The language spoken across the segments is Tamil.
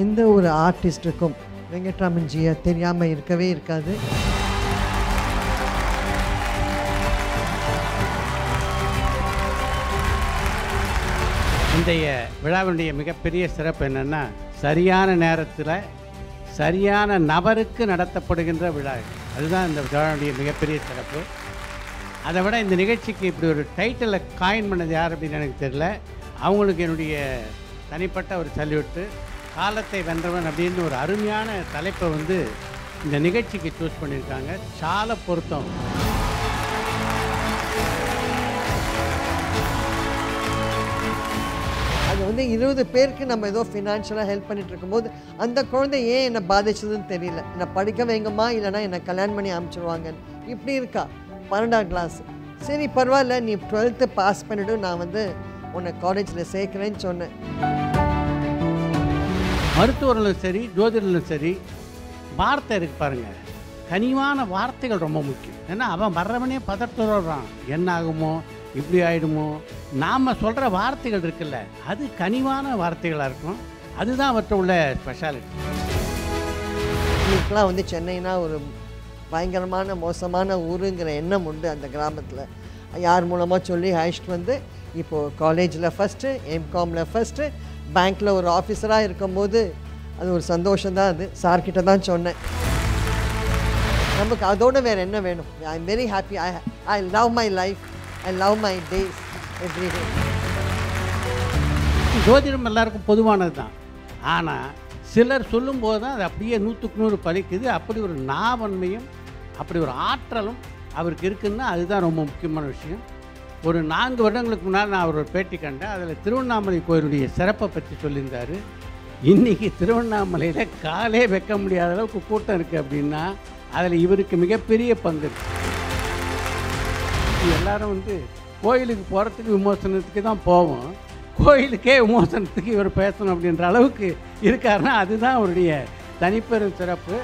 எந்த ஒரு ஆர்டிஸ்ட்டுக்கும் வெங்கட்ராமன்ஜியை தெரியாமல் இருக்கவே இருக்காது. இன்றைய விழாவினுடைய மிகப்பெரிய சிறப்பு என்னென்னா, சரியான நேரத்தில் சரியான நபருக்கு நடத்தப்படுகின்ற விழா. அதுதான் இந்த விழாவுடைய மிகப்பெரிய சிறப்பு. அதை விட இந்த நிகழ்ச்சிக்கு இப்படி ஒரு டைட்டிலை காயின் பண்ணது யார் அப்படின்னு எனக்கு தெரியல. அவங்களுக்கு என்னுடைய தனிப்பட்ட ஒரு சல்யூட்டு. காலத்தை வென்றவன் அப்படின்னு ஒரு அருமையான தலைப்பை இந்த நிகழ்ச்சிக்கு சூஸ் பண்ணியிருக்காங்க. சால பொருத்தம். அது 20 பேருக்கு நம்ம ஏதோ ஃபினான்ஷியலாக ஹெல்ப் பண்ணிட்டு இருக்கும்போது அந்த குழந்தை ஏன் என்னை பாதிச்சதுன்னு தெரியல. என்னை படிக்க வைங்கம்மா, இல்லைனா என்னை கல்யாணம் பண்ணி அனுப்பிச்சிடுவாங்கன்னு இப்படி இருக்கா. 12ஆம் கிளாஸ், சரி பரவாயில்ல, நீ 12th பாஸ் பண்ணிவிடு, நான் உன்னை காலேஜில் சேர்க்குறேன்னு சொன்னேன். மருத்துவர்களும் சரி, ஜோதிடர்களும் சரி, வார்த்தை இருக்கு பாருங்கள், கனிவான வார்த்தைகள் ரொம்ப முக்கியம். ஏன்னா அவன் வர்றவனே பதட்டறான், என்ன ஆகுமோ, இப்படி ஆகிடுமோ. நாம் சொல்கிற வார்த்தைகள் இருக்குல்ல, அது கனிவான வார்த்தைகளாக இருக்கும். அதுதான் அவர்கிட்ட உள்ள ஸ்பெஷாலிட்டி. இன்னைக்கெலாம் சென்னைனா ஒரு பயங்கரமான மோசமான ஊருங்கிற எண்ணம் உண்டு அந்த கிராமத்தில். யார் மூலமாக சொல்லி அழைச்சிட்டு இப்போது காலேஜில் ஃபஸ்ட்டு, எம்காமில் ஃபஸ்ட்டு, பேங்க்கில் ஒரு ஆஃபீஸராக இருக்கும்போது அது ஒரு சந்தோஷம்தான். அது சார்கிட்ட தான் சொன்னேன், நமக்கு அதோடு வேறு என்ன வேணும். I am very happy. I love my life, I love my days every day. ஜோதிடம் எல்லாருக்கும் பொதுவானது தான். ஆனால் சிலர் சொல்லும்போது தான் அது அப்படியே 100க்கு 100 பலிக்குது. அப்படி ஒரு நாவன்மையும் அப்படி ஒரு ஆற்றலும் அவருக்கு இருக்குன்னா அதுதான் ரொம்ப முக்கியமான விஷயம். ஒரு 4 வருடங்களுக்கு முன்னால் நான் அவர் ஒரு பேட்டி கண்டேன். அதில் திருவண்ணாமலை கோயிலுடைய சிறப்பை பற்றி சொல்லியிருந்தார். இன்றைக்கி திருவண்ணாமலையில் காலே வைக்க முடியாத அளவுக்கு கூட்டம் இருக்குது அப்படின்னா அதில் இவருக்கு மிகப்பெரிய பங்கு இருக்குது. எல்லாரும் கோயிலுக்கு போகிறதுக்கு விமோசனத்துக்கு தான் போவோம், கோயிலுக்கே விமோசனத்துக்கு இவர் பேசணும் அப்படின்ற அளவுக்கு இருக்காருன்னா அதுதான் அவருடைய தனிப்பெரும் சிறப்பு.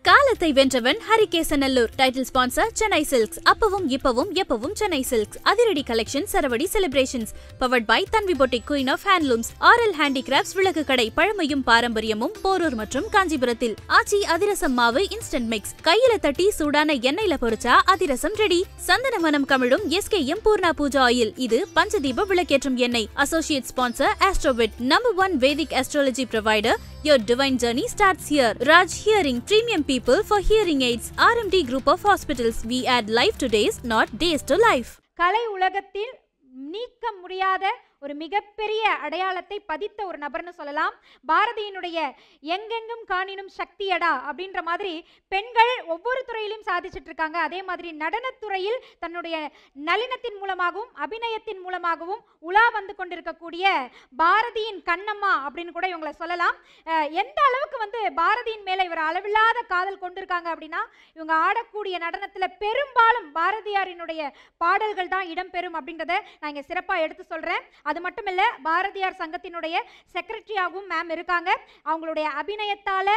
காலத்தை வென்றவன் Harikesanallur. Title sponsor Chennai Silks. அப்பவும் இப்பவும் எப்பவும் சென்னை சில்க்ஸ். அதிரடி கலெக்ஷன், சரவடி celebrations. Powered by Tanvi boutique, queen of handlooms. RL handicrafts விளக்கு கடை. பழமையும் பாரம்பரியமும் போரூர் மற்றும் காஞ்சிபுரத்தில். ஆச்சி அதிரசம் மாவு இன்ஸ்டன்ட் மிக்ஸ். கையில தட்டி சூடான எண்ணெயில பொரிச்சா அதிரசம் ரெடி. சந்தன மனம் கமிழும் எஸ்கேஎம் பூர்ணா பூஜா ஆயில். இது பஞ்சதீப விளக்கேற்றும் எண்ணெய். Associate sponsor AstroVed. Number 1 Vedic astrology provider. Your divine journey starts here. Raj Hearing, premium people for hearing aids. RMD Group of Hospitals. We add life to days, not days to life. கலை உலகத்தில் நீக்க முடியாத ஒரு மிகப்பெரிய அடையாளத்தை பதித்த ஒரு நபர்னு சொல்லலாம். பாரதியினுடைய எங்கெங்கும் காணினும் சக்தியடா அப்படின்ற மாதிரி பெண்கள் ஒவ்வொரு துறையிலும் சாதிச்சுட்டு இருக்காங்க. அதே மாதிரி நடனத்துறையில் தன்னுடைய நளினத்தின் மூலமாகவும் அபிநயத்தின் மூலமாகவும் உலா வந்து கொண்டிருக்கக்கூடிய பாரதியின் கண்ணம்மா அப்படின்னு கூட இவங்களை சொல்லலாம். எந்த அளவுக்கு பாரதியின் மேலே இவர் அளவில்லாத காதல் கொண்டிருக்காங்க அப்படின்னா, இவங்க ஆடக்கூடிய நடனத்தில் பெரும்பாலும் பாரதியாரினுடைய பாடல்கள் தான் இடம்பெறும் அப்படின்றத நான் இங்கே சிறப்பாக எடுத்து சொல்கிறேன். அது மட்டும் இல்லை, பாரதியார் சங்கத்தினுடைய செக்ரட்டரியாகவும் மேம் இருக்காங்க. அவங்களுடைய அபிநயத்தால்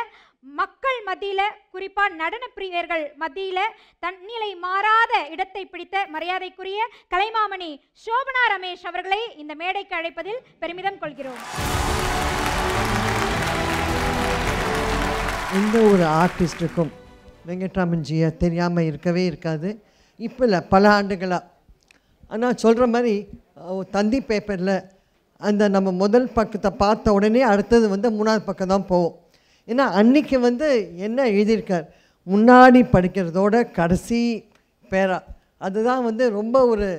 மக்கள் மத்தியில், குறிப்பாக நடன பிரியர்கள் மத்தியில் தன்னிலை மாறாத இடத்தை பிடித்த மரியாதைக்குரிய கலைமாமணி சோபனா ரமேஷ் அவர்களை இந்த மேடைக்கு அழைப்பதில் பெருமிதம் கொள்கிறோம். எந்த ஒரு ஆர்டிஸ்ட்டுக்கும் வெங்கட்ராமன்ஜியை தெரியாமல் இருக்கவே இருக்காது. இப்போ இல்லை, பல ஆண்டுகளாக. ஆனால் சொல்கிற மாதிரி தந்தி பேப்பரில் அந்த நம்ம முதல் பக்கத்தை பார்த்த உடனே அடுத்தது 3வது பக்கம் தான் போவோம். ஏன்னா அன்றைக்கி என்ன எழுதியிருக்கார், முன்னாடி படிக்கிறதோட கடைசி பேரா, அதுதான் ரொம்ப ஒரு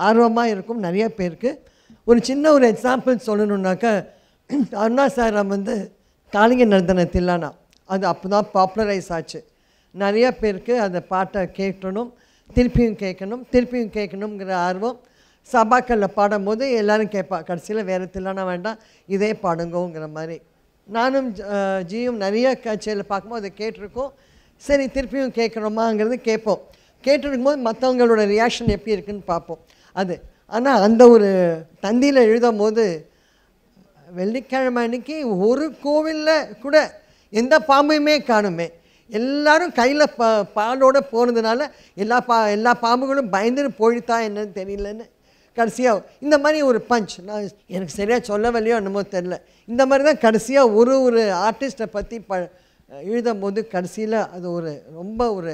ஆர்வமாக இருக்கும் நிறைய பேருக்கு. ஒரு சின்ன ஒரு எக்ஸாம்பிள் சொல்லணுன்னாக்கா, அருணா சாரம் காளிங்க நர்தன தில்லானா அது அப்போ தான் பாப்புலரைஸ் ஆச்சு. நிறைய பேருக்கு அந்த பாட்டை கேட்கணும், திருப்பியும் கேட்கணுங்கிற ஆர்வம். சபாக்களில் பாடும்போது எல்லோரும் கேட்பா, கடைசியில் வேறு தில்லானா வேண்டாம், இதே பாடுங்கோங்கிற மாதிரி. நானும் ஜியும் நிறைய கச்சேரியில் பார்க்கும்போது அதை கேட்டிருக்கோம். சரி, திருப்பியும் கேட்குறோமாங்கிறது கேட்போம். கேட்டிருக்கும் போது மற்றவங்களோட ரியாக்ஷன் எப்படி இருக்குதுன்னு பார்ப்போம். அது ஆனால் அந்த ஒரு தந்தியில் எழுதும் போது வெள்ளிக்கிழமை அன்னைக்கு ஒரு கோவிலில் கூட எந்த பாம்பையுமே காணுமே, எல்லாரும் கையில் பாலோடு போனதுனால எல்லா பாம்புகளும் பயந்துன்னு போயிட்டா என்னன்னு தெரியலன்னு கடைசியாக இந்த மாதிரி ஒரு பஞ்ச், நான் எனக்கு சரியாக சொல்லவில்லையோ என்னமோ தெரில, இந்த மாதிரி தான் கடைசியாக ஒரு ஆர்டிஸ்ட்டை பற்றி எழுதும் போது கடைசியில் அது ஒரு ரொம்ப ஒரு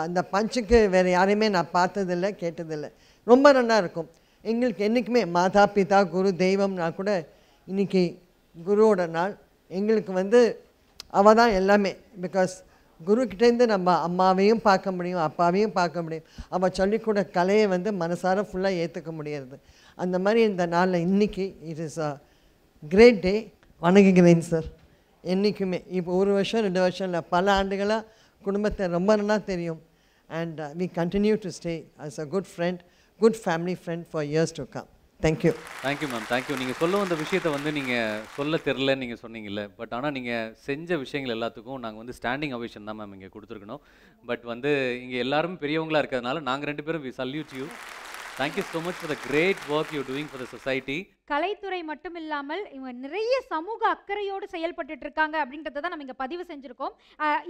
அந்த பஞ்சுக்கு வேறு யாரையுமே நான் பார்த்ததில்லை கேட்டதில்லை. ரொம்ப நல்லா இருக்கும். எங்களுக்கு என்றைக்குமே மாதா பிதா குரு தெய்வம்னா கூட இன்றைக்கி குருவோட நாள். எங்களுக்கு அவள் தான் எல்லாமே. பிகாஸ் குருக்கிட்டேருந்து நம்ம அம்மாவையும் பார்க்க முடியும், அப்பாவையும் பார்க்க முடியும். அவள் சொல்லிக்கூட கலையை மனசார ஃபுல்லாக ஏற்றுக்க முடியாது. அந்த மாதிரி இந்த நாளில் இன்றைக்கி it is a great day. வணங்குகிறேன் சார். என்றைக்குமே இப்போ 1 வருஷம் 2 வருஷம் இல்லை, பல ஆண்டுகளாக குடும்பத்தை ரொம்ப நல்லா தெரியும். And we continue to stay as a good friend, good family friend for years to come. Thank you. Thank you ma'am, thank you. நீங்கள் சொல்ல வந்த விஷயத்தை நீங்கள் சொல்ல தெரிலன்னு நீங்கள் சொன்னீங்கல்ல, பட் ஆனால் நீங்கள் செஞ்ச விஷயங்கள் எல்லாத்துக்கும் நாங்கள் ஸ்டாண்டிங் அவேஷன் தான் மேம் இங்கே கொடுத்துருக்கணும். பட் இங்கே எல்லாரும் பெரியவங்களாக இருக்கிறதுனால நாங்கள் 2 பேரும் we salute you. Thank you so much for the great work you doing for the society. கலைத்துறை மட்டும் இல்லாமல் இவங்க நிறைய சமூக அக்கறையோடு செயல்பட்டு இருக்காங்க அப்படின்றத தான் நம்ம இங்கே பதிவு செஞ்சுருக்கோம்.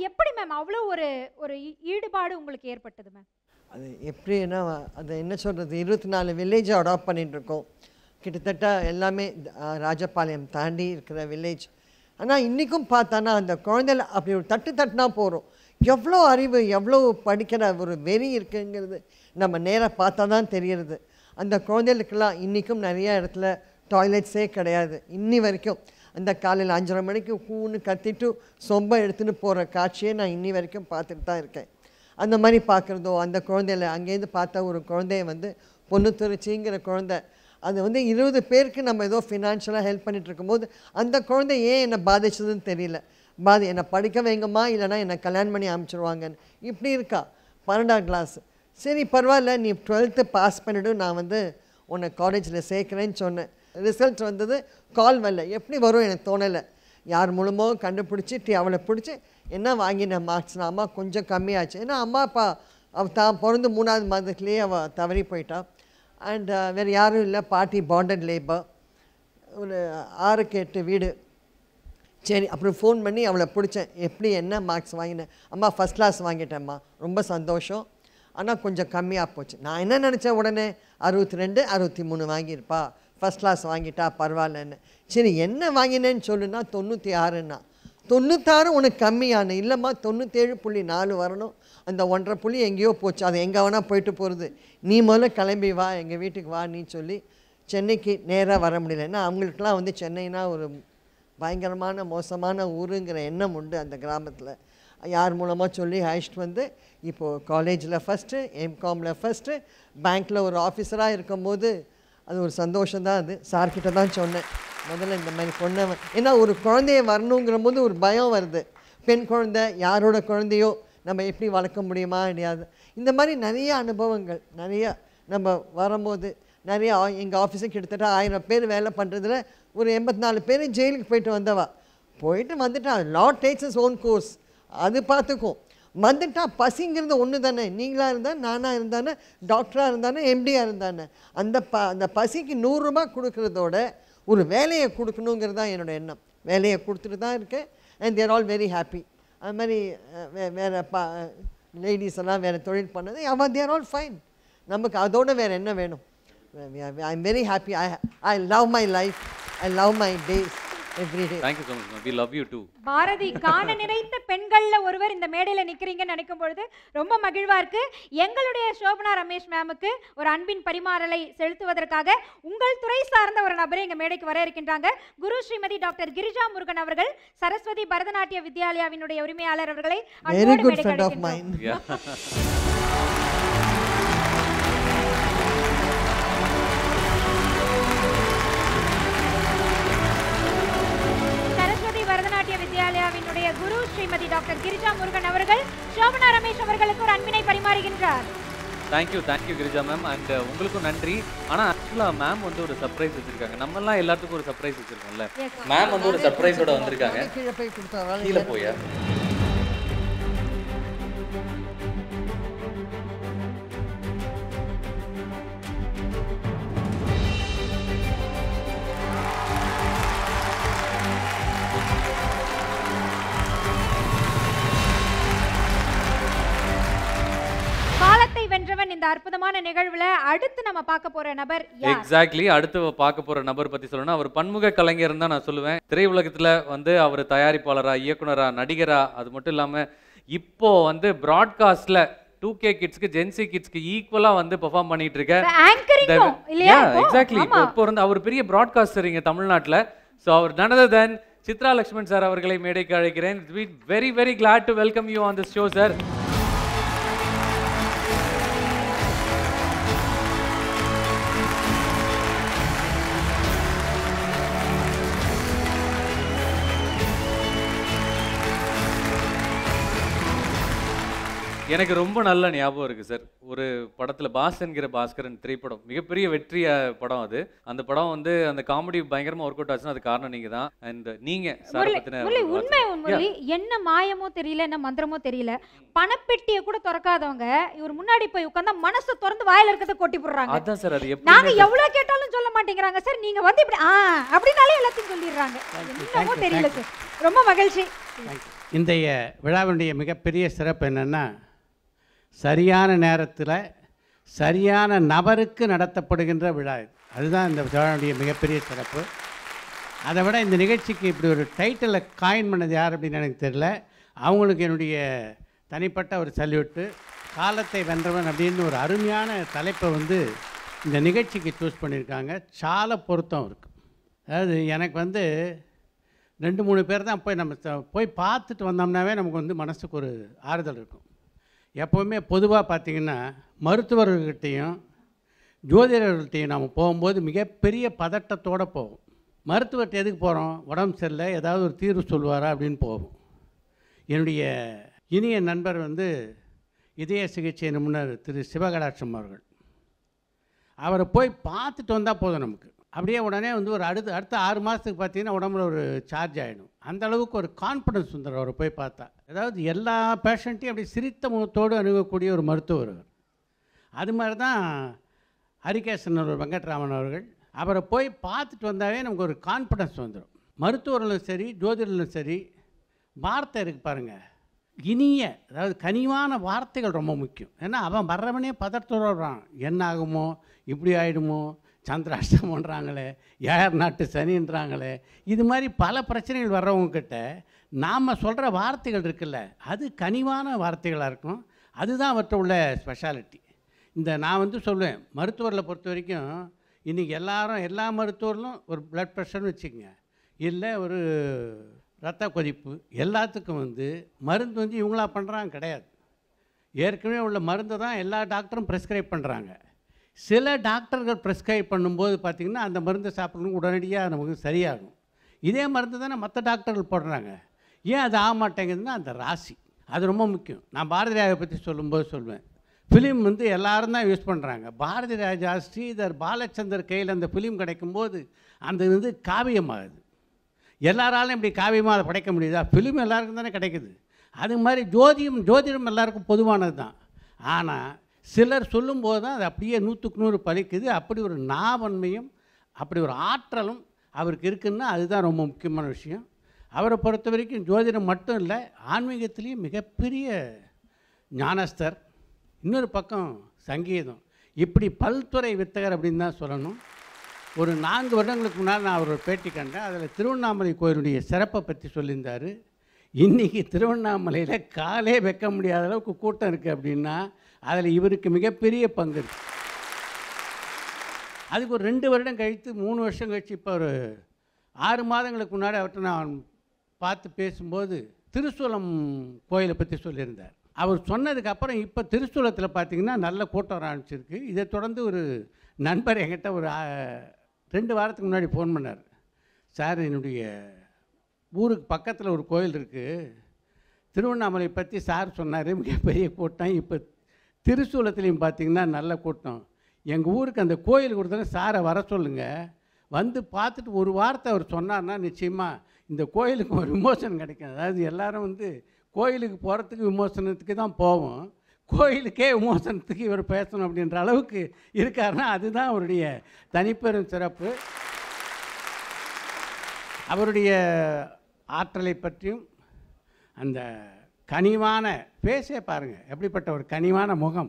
எப்படி மேம் அவ்வளோ ஒரு ஈடுபாடு உங்களுக்கு ஏற்பட்டது மேம்? அது எப்படின்னா, அது என்ன சொல்கிறது, 24 வில்லேஜை அடாப்ட் பண்ணிகிட்ருக்கோம். கிட்டத்தட்ட எல்லாமே ராஜபாளையம் தாண்டி இருக்கிற வில்லேஜ். ஆனால் இன்றைக்கும் பார்த்தானா அந்த குழந்தைல அப்படி ஒரு தட்டுனா போகிறோம். எவ்வளோ அறிவு, எவ்வளோ படிக்கிற ஒரு வெறி இருக்குங்கிறது நம்ம நேராக பார்த்தா தான் தெரிகிறது. அந்த குழந்தைகளுக்கெல்லாம் இன்றைக்கும் நிறையா இடத்துல டாய்லெட்ஸே கிடையாது. இன்னி வரைக்கும் அந்த காலையில் 5:30 மணிக்கு கூன்னு கத்திட்டு சொம்ப எடுத்துகிட்டு போகிற காட்சியை நான் இன்னி வரைக்கும் பார்த்துட்டு தான் இருக்கேன். அந்த மாதிரி பார்க்குறதோ, அந்த குழந்தையில அங்கேருந்து பார்த்தா ஒரு குழந்தைய பொண்ணுத்துறைச்சிங்கிற குழந்தை, அது 20 பேருக்கு நம்ம ஏதோ ஃபினான்ஷியலாக ஹெல்ப் பண்ணிகிட்டு இருக்கும்போது அந்த குழந்தை ஏன் என்னை பாதிச்சதுன்னு தெரியல. என்னை படிக்க வைங்கம்மா, இல்லைனா என்னை கல்யாணம் பண்ணி அனுப்பிச்சிடுவாங்கன்னு இப்படி இருக்கா. 12ஆம் கிளாஸ், சரி பரவாயில்ல, நீ 12th பாஸ் பண்ணிவிடு, நான் உன்னை காலேஜில் சேர்க்குறேன்னு சொன்னேன். ரிசல்ட் வந்தது, கால் வரல. எப்படி வரும் எனக்கு தோணலை. யார் மூலமோ கண்டுபிடிச்சி அவளை பிடிச்சி என்ன வாங்கின மார்க்ஸ்னா, அம்மா கொஞ்சம் கம்மியாச்சு. ஏன்னா அம்மா அப்பா தான் பிறந்து 3ஆவது மாதத்துலேயே அவள் தவறி போயிட்டா. அண்ட் வேறு யாரும் இல்லை, பாட்டி பாண்டட் லேபர், ஒரு 6-8 வீடு. சரி, அப்புறம் ஃபோன் பண்ணி அவளை பிடிச்சேன். எப்படி என்ன மார்க்ஸ் வாங்கினேன்? அம்மா ஃபஸ்ட் கிளாஸ் வாங்கிட்டேம்மா, ரொம்ப சந்தோஷம், ஆனால் கொஞ்சம் கம்மியாக போச்சு. நான் என்ன நினச்சேன், உடனே 62 63 வாங்கியிருப்பா, ஃபஸ்ட் கிளாஸ் வாங்கிட்டா பரவாயில்லன்னு. சரி என்ன வாங்கினேன்னு சொல்லுன்னா 96ன்னா. 96 உனக்கு கம்மியான இல்லைம்மா, 97.4 வரணும். அந்த 1.5 புள்ளி எங்கேயோ போச்சு, அது எங்கே வேணால் போயிட்டு போகிறது. நீ முதல்ல கிளம்பி வா, எங்கள் வீட்டுக்கு வா நீ சொல்லி சென்னைக்கு நேராக வர முடியல. ஏன்னா அவங்களுக்குலாம் சென்னைனா ஒரு பயங்கரமான மோசமான ஊருங்கிற எண்ணம் உண்டு அந்த கிராமத்தில். யார் மூலமாக சொல்லி அழைச்சிட்டு இப்போது காலேஜில் ஃபஸ்ட்டு, எம்காமில் ஃபஸ்ட்டு, பேங்க்கில் ஒரு ஆஃபீஸராக இருக்கும்போது அது ஒரு சந்தோஷம்தான். அது சார்கிட்ட தான் சொன்னேன் முதல்ல இந்த மாதிரி பொண்ணை, ஏன்னா ஒரு குழந்தைய வரணுங்கிற போது ஒரு பயம் வருது. பெண் குழந்தை யாரோட குழந்தையோ நம்ம எப்படி வளர்க்க முடியுமா கிடையாது. இந்த மாதிரி நிறைய அனுபவங்கள் நிறையா நம்ம வரும்போது நிறையா. எங்கள் ஆஃபீஸுக்கு கிட்டத்தட்ட 1000 பேர் வேலை பண்ணுறதுல ஒரு 84 பேர் ஜெயிலுக்கு போயிட்டு வந்துட்டா. லா டேக்ஸ் இஸ் ஓன் கோர்ஸ், அது பார்த்துக்கும். வந்துட்டா பசிங்கிறது ஒன்று தானே. நீங்களாக இருந்தால், நானாக இருந்தானே, டாக்டராக இருந்தானே, எம்டியாக இருந்தானே, அந்த பசிக்கு 100 ரூபா கொடுக்குறதோட ஒரு வேலையை கொடுக்கணுங்கிறது தான் என்னோடய எண்ணம். வேலையை கொடுத்துட்டு தான் இருக்கேன். And they're all very happy. அது மாதிரி வேறு லேடிஸ் எல்லாம் வேறு தொழில் பண்ணது, தேர் ஆல் ஃபைன். நமக்கு அதோடு வேறு என்ன வேணும்? I am very happy. I love my life, I love my days every day. Thank you so much. We love you too. Bharathi, காண நிறைந்த பெண்கள்ல ஒருவர் இந்த மேடையில் நிற்கிறீங்கன்னு நினைக்கும் பொழுது ரொம்ப மகிழ்வா இருக்கு. எங்களுடைய சோபனா ரமேஷ் மேமுக்கு ஒரு அன்பின் பரிமாறலை செலுத்துவதற்காக உங்கள் துறை சார்ந்த ஒரு நபரை எங்க மேடைக்கு வர இருக்கின்றாங்க. குரு ஸ்ரீமதி டாக்டர் கிரிஜா முருகன் அவர்கள், சரஸ்வதி பரதநாட்டிய வித்யாலயாவினுடைய உரிமையாளர் அவர்களை very good friend of mine. வித்யாலயாவினுடைய குரு ஸ்ரீமதி டாக்டர் கிரிஜா முருகன் அவர்கள் சோபனா ரமேஷ் அவர்களுக்கு ஒரு அன்பினை பரிமாறுகின்றார். Thank you Girija ma'am. அண்ட் உங்களுக்கும் நன்றி. ஆனால் ஆக்சுவலாக மேம் ஒரு சர்ப்ரைஸ் வச்சிருக்காங்க. நம்மலாம் எல்லாத்துக்கும் ஒரு சர்ப்ரைஸ் வச்சிருக்கோம்ல, மேம் ஒரு சர்ப்ரைஸோட வந்திருக்காங்க. கீழே போயா வென்றவன் இந்த அற்புதமான நிகழ்வுல அடுத்து நம்ம பார்க்க போற நபர் யார்? எக்ஸாக்ட்லி அடுத்து பார்க்க போற நபர் பத்தி சொல்லணும்னா அவர் பன்முக கலைஞர் தான் நான் சொல்லுவேன். திரையுலகத்துல வந்து அவர் தயாரிப்பாளரா, இயக்குனரா, நடிகரா, அது மட்டும் இல்லாம இப்போ வந்து பிராட்காஸ்ட்ல 2K கிட்ஸ்க்கு ஜென்சி கிட்ஸ்க்கு ஈக்குவலா வந்து பெர்ஃபார்ம் பண்ணிட்டு இருக்க ஆங்கரிங்கும் இல்லையா? எக்ஸாக்ட்லி இப்போ வந்து அவர் பெரிய பிராட்காஸ்டர் இங்க தமிழ்நாட்டுல. ஸோ அவர் none other than Chitra Lakshman sir அவர்களை மேடைக்கு அழைக்கிறேன். Very very glad to welcome you on this show sir. எனக்கு ரொம்ப நல்ல ஞாபகம் இருக்குது சார். ஒரு படத்தில் பாஸ் என்கிற பாஸ்கரன் திரைப்படம் மிகப்பெரிய வெற்றி படம் அது. அந்த படம் வந்து அந்த காமெடி பயங்கரமாக ஒர்க் அவுட் ஆச்சுன்னா அது காரணம் நீங்கள் தான். அண்ட் நீங்கள் சார் பற்றின உண்மை என்ன மாயமோ தெரியல, என்ன மந்திரமோ தெரியல, பணப்பெட்டியை கூட திறக்காதவங்க இவர் முன்னாடி போய் உட்கார்ந்தா மனசு திறந்து வாயில இருக்கிறத கொட்டி போடுறாங்க. அதான் சார், அது எப்படி நாங்க எவ்வளவு கேட்டாலும் சொல்ல மாட்டேங்கிறாங்க சார். நீங்க வந்து இப்படி அப்படினாலே எல்லாத்தையும் சொல்லிடுறாங்க. என்னமோ தெரியல சார். ரொம்ப மகிழ்ச்சி. இன்றைய விழாவினுடைய மிகப்பெரிய சிறப்பு என்னென்னா, சரியான நேரத்தில் சரியான நபருக்கு நடத்தப்படுகின்ற விழா. அதுதான் இந்த விழாவுடைய மிகப்பெரிய சிறப்பு. அதை விட இந்த நிகழ்ச்சிக்கு இப்படி ஒரு டைட்டிலை காயின் பண்ணது யார் அப்படின்னு எனக்கு தெரியல. அவங்களுக்கு என்னுடைய தனிப்பட்ட ஒரு சல்யூட்டு. காலத்தை வென்றவன் அப்படின்னு ஒரு அருமையான தலைப்பை வந்து இந்த நிகழ்ச்சிக்கு சூஸ் பண்ணியிருக்காங்க. சால பொருத்தம் இருக்குது. அதாவது எனக்கு வந்து 2-3 பேர் தான் போய் நம்ம போய் பார்த்துட்டு வந்தோம்னாவே நமக்கு வந்து மனசுக்கு ஒரு ஆறுதல் இருக்கும். எப்போவுமே பொதுவாக பார்த்திங்கன்னா மருத்துவர்கள்கிட்டையும் ஜோதிடர்கள்கிட்டையும் நாம் போகும்போது மிகப்பெரிய பதட்டத்தோடு போவோம். மருத்துவர்கிட்ட எதுக்கு போகிறோம்? உடம்பு சரியில்லை, ஏதாவது ஒரு தீர்வு சொல்வாரா அப்படின்னு போவோம். என்னுடைய இனிய நண்பர் வந்து இதய சிகிச்சை நிபுணர் திரு சிவகடாட்சம் அவர்கள், அவரை போய் பார்த்துட்டு வந்தால் போதும் நமக்கு. அப்படியே உடனே வந்து ஒரு அடுத்த 6 மாதத்துக்கு பார்த்தீங்கன்னா உடம்புல ஒரு சார்ஜ் ஆகிடும். அந்த அளவுக்கு ஒரு கான்ஃபிடன்ஸ் வந்துடும் அவரை போய் பார்த்தா. அதாவது எல்லா பேஷண்ட்டையும் அப்படி சிரித்த முகத்தோடு அணுகக்கூடிய ஒரு மருத்துவர். அது மாதிரி தான் ஹரிகேசன் வெங்கட்ராமன் அவர்கள். அவரை போய் பார்த்துட்டு வந்தாவே நமக்கு ஒரு கான்ஃபிடன்ஸ் வந்துடும். மருத்துவர்களும் சரி, ஜோதிடர்களும் சரி, வார்த்தை இருக்குது பாருங்கள், இனிய, அதாவது கனிவான வார்த்தைகள் ரொம்ப முக்கியம். ஏன்னா அவன் வர்றவனே பதட்டத்தோடு வர்றான். என்ன ஆகுமோ, இப்படி ஆகிடுமோ, சந்திராஷ்டமன்றாங்களே, ஏர் நாட்டு சனின்றாங்களே, இது மாதிரி பல பிரச்சனைகள் வர்றவங்கக்கிட்ட நாம் சொல்கிற வார்த்தைகள் இருக்குல்ல, அது கனிவான வார்த்தைகளாக இருக்கும். அதுதான் அவற்றை உள்ள ஸ்பெஷாலிட்டி. நான் வந்து சொல்லுவேன், மருத்துவரில் பொறுத்த வரைக்கும் இன்றைக்கி எல்லா மருத்துவர்களும் ஒரு ப்ளட் ப்ரெஷர்னு வச்சுக்கோங்க, இல்லை ஒரு இரத்த கொதிப்பு, எல்லாத்துக்கும் வந்து மருந்து வந்து இவங்களா பண்ணுறாங்க கிடையாது. ஏற்கனவே உள்ள மருந்து தான் எல்லா டாக்டரும் ப்ரெஸ்கிரைப் பண்ணுறாங்க. சில டாக்டர்கள் ப்ரெஸ்கிரைப் பண்ணும்போது பார்த்திங்கன்னா அந்த மருந்தை சாப்பிடணும் உடனடியாக நமக்கு சரியாகும். இதே மருந்து தானே மற்ற டாக்டர்கள் போடுறாங்க. ஏன் அது ஆக மாட்டேங்குதுன்னா அந்த ராசி, அது ரொம்ப முக்கியம். நான் பாரதி ராஜா பற்றி சொல்லும்போது சொல்லுவேன், ஃபிலிம் வந்து எல்லோரும் தான் யூஸ் பண்ணுறாங்க. பாரதி ராஜா, ஸ்ரீதர், பாலச்சந்தர் கையில் அந்த ஃபிலிம் கிடைக்கும்போது அந்த வந்து காவியமாகுது. எல்லாராலும் இப்படி காவியமாக அதை படைக்க முடியுதா? ஃபிலிம் எல்லாருக்கும் தானே கிடைக்குது. அது மாதிரி ஜோதிடம் எல்லாருக்கும் பொதுவானது தான். ஆனால் சிலர் சொல்லும்போது தான் அது அப்படியே 100க்கு 100 பலிக்குது. அப்படி ஒரு நாவன்மையும் அப்படி ஒரு ஆற்றலும் அவருக்கு இருக்குன்னா அதுதான் ரொம்ப முக்கியமான விஷயம். அவரை பொறுத்த வரைக்கும் ஜோதிடம் மட்டும் இல்லை, ஆன்மீகத்திலையும் மிகப்பெரிய ஞானஸ்தர். இன்னொரு பக்கம் சங்கீதம், இப்படி பல்துறை வித்தகர் அப்படின்னு தான் சொல்லணும். ஒரு 4 வருடங்களுக்கு முன்னால் நான் அவர் பேட்டி கண்டேன். அதில் திருவண்ணாமலை கோயிலுடைய சிறப்பை பற்றி சொல்லியிருந்தார். இன்றைக்கி திருவண்ணாமலையில் காலே வைக்க முடியாத அளவுக்கு கூட்டம் இருக்குது அப்படின்னா அதில் இவருக்கு மிகப்பெரிய பங்கு இருக்குது. அதுக்கு ஒரு 2 வருடம் கழித்து 3 வருஷம் கழித்து இப்போ ஒரு 6 மாதங்களுக்கு முன்னாடி அவர்கிட்ட நான் பார்த்து பேசும்போது திருசூலம் கோயிலை பற்றி சொல்லியிருந்தார். அவர் சொன்னதுக்கப்புறம் இப்போ திருசூலத்தில் பார்த்திங்கன்னா நல்ல கூட்டம் ஆரம்பிச்சிருக்கு. இதை தொடர்ந்து ஒரு நண்பர் என்கிட்ட ஒரு 2 வாரத்துக்கு முன்னாடி ஃபோன் பண்ணார். சார், என்னுடைய ஊருக்கு பக்கத்தில் ஒரு கோயில் இருக்குது, திருவண்ணாமலை பற்றி சார் சொன்னார், மிகப்பெரிய கூட்டம். இப்போ திருசூலத்துலேயும் பார்த்திங்கன்னா நல்ல கூட்டம். எங்கள் ஊருக்கு அந்த கோயில் கொடுத்தா சாரை வர சொல்லுங்கள், வந்து பார்த்துட்டு ஒரு வார்த்தை அவர் சொன்னார்னா நிச்சயமாக இந்த கோயிலுக்கு ஒரு விமோசனம் கிடைக்கும். அதாவது எல்லோரும் வந்து கோயிலுக்கு போகிறதுக்கு விமோசனத்துக்கு தான் போவோம், கோயிலுக்கே விமோசனத்துக்கு இவர் பேசணும் அப்படின்ற அளவுக்கு இருக்காருன்னா அதுதான் அவருடைய தனிப்பெரும் சிறப்பு. அவருடைய ஆற்றலை பற்றியும் அந்த கனிவான பேசே பாருங்கள், எப்படிப்பட்ட ஒரு கனிவான முகம்.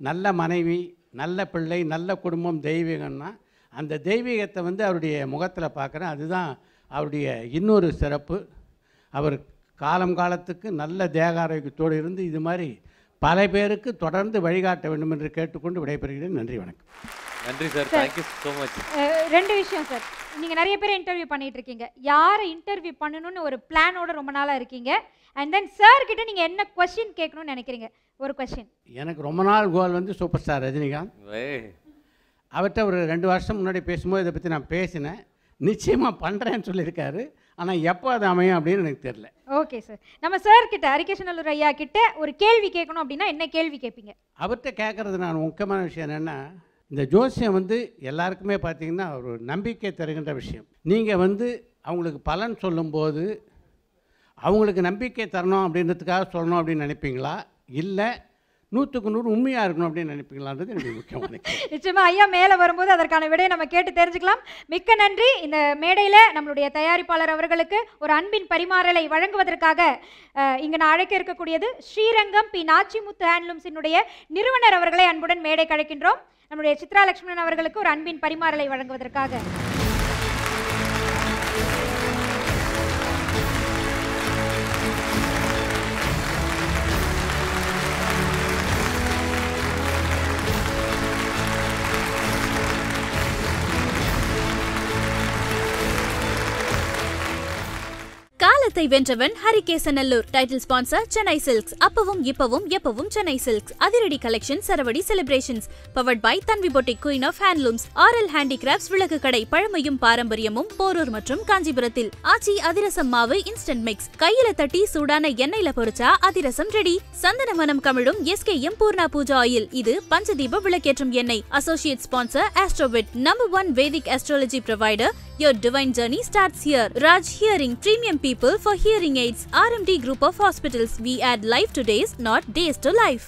நல்ல மனைவி, நல்ல பிள்ளை, நல்ல குடும்பம், தெய்வீகம்னா அந்த தெய்வீகத்தை வந்து அவருடைய முகத்தில் பார்க்குறேன். அதுதான் அவருடைய இன்னொரு சிறப்பு. அவர் காலத்துக்கு நல்ல தேக ஆரோக்கியத்தோடு இருந்து இது மாதிரி பல பேருக்கு தொடர்ந்து வழிகாட்ட வேண்டும் என்று கேட்டுக்கொண்டு விடைபெறுகிறேன். நன்றி, வணக்கம். நன்றி சார், தேங்க்யூ ஸோ மச். 2 விஷயம் சார். நீங்கள் நிறைய பேர் இன்டர்வியூ பண்ணிட்டு இருக்கீங்க. யாரை இன்டர்வியூ பண்ணணும்னு ஒரு பிளானோட ரொம்ப நாளாக இருக்கீங்க. அண்ட் தென் சார் கிட்ட நீங்கள் என்ன கொஸ்டின் கேட்கணும்னு நினைக்கிறீங்க? ஒரு கொஸ்டின். எனக்கு ரொம்ப நாள் கோல் வந்து சூப்பர் ஸ்டார் ரஜினிகாந்த். அவர்கிட்ட ஒரு 2 வருஷம் முன்னாடி பேசும்போது இதை பற்றி நான் பேசினேன். நிச்சயமாக பண்ணுறேன்னு சொல்லியிருக்காரு. ஆனால் எப்போ அது அமையும் அப்படின்னு எனக்கு தெரியல. Okay sir. நம்ம சார் கிட்ட ஹரிகேசநல்லூர் ஐயா கிட்ட ஒரு கேள்வி கேட்கணும் அப்படின்னா என்ன கேள்வி கேட்பீங்க? அவர்கிட்ட கேட்குறது நான் முக்கியமான விஷயம் என்னென்னா, இந்த ஜோசியம் வந்து எல்லாருக்குமே பார்த்தீங்கன்னா ஒரு நம்பிக்கை தருகின்ற விஷயம். நீங்கள் வந்து அவங்களுக்கு பலன் சொல்லும்போது அவங்களுக்கு நம்பிக்கை தரணும் அப்படின்றதுக்காக சொல்லணும் அப்படின்னு நினைப்பீங்களா, இல்லை 100க்கு 100 உண்மையாக இருக்கணும் அப்படின்னு நினைப்பீங்களான்றது எனக்கு முக்கியமான. நிச்சயமாக ஐயா மேலே வரும்போது அதற்கான விடையை நம்ம கேட்டு தெரிஞ்சுக்கலாம். மிக்க நன்றி. இந்த மேடையில் நம்மளுடைய தயாரிப்பாளர் அவர்களுக்கு ஒரு அன்பின் பரிமாறலை வழங்குவதற்காக இங்கே நான் அழைக்க இருக்கக்கூடியது ஸ்ரீரங்கம் பி. நாச்சிமுத்து ஹேண்ட்லூம்ஸினுடைய நிறுவனர் அவர்களை அன்புடன் மேடை கழைக்கின்றோம். நம்முடைய சித்ரா லட்சுமணன் அவர்களுக்கு ஒரு அன்பின் பரிமாறலை வழங்குவதற்காக. காலத்தை வென்றவன் Harikesanallur. Title sponsor Chennai Silks. அப்பவும் இப்பவும் எப்பவும் சென்னை சில்க்ஸ். அதிரடி கலெக்ஷன், சரவடி celebrations. Powered by Tanvi boutique, queen of handlooms. RL handicrafts விளக்கு கடை. பழமையும் பாரம்பரியமும் போரூர் மற்றும் காஞ்சிபுரத்தில். ஆச்சி அதிரசம் மாவு இன்ஸ்டன்ட் மிக்ஸ். கையில தட்டி சூடான எண்ணெயில பொரிச்சா அதிரசம் ரெடி. சந்தன மனம் கமிழும் SKM பூர்ணா பூஜா ஆயில். இது பஞ்சதீப விளக்கேற்றும் எண்ணெய். Associate sponsor AstroVed. Number 1 Vedic astrology provider. Your divine journey starts here. Raj Hearing, premium people for hearing aids. RMD Group of Hospitals. We add life to days, not days to life.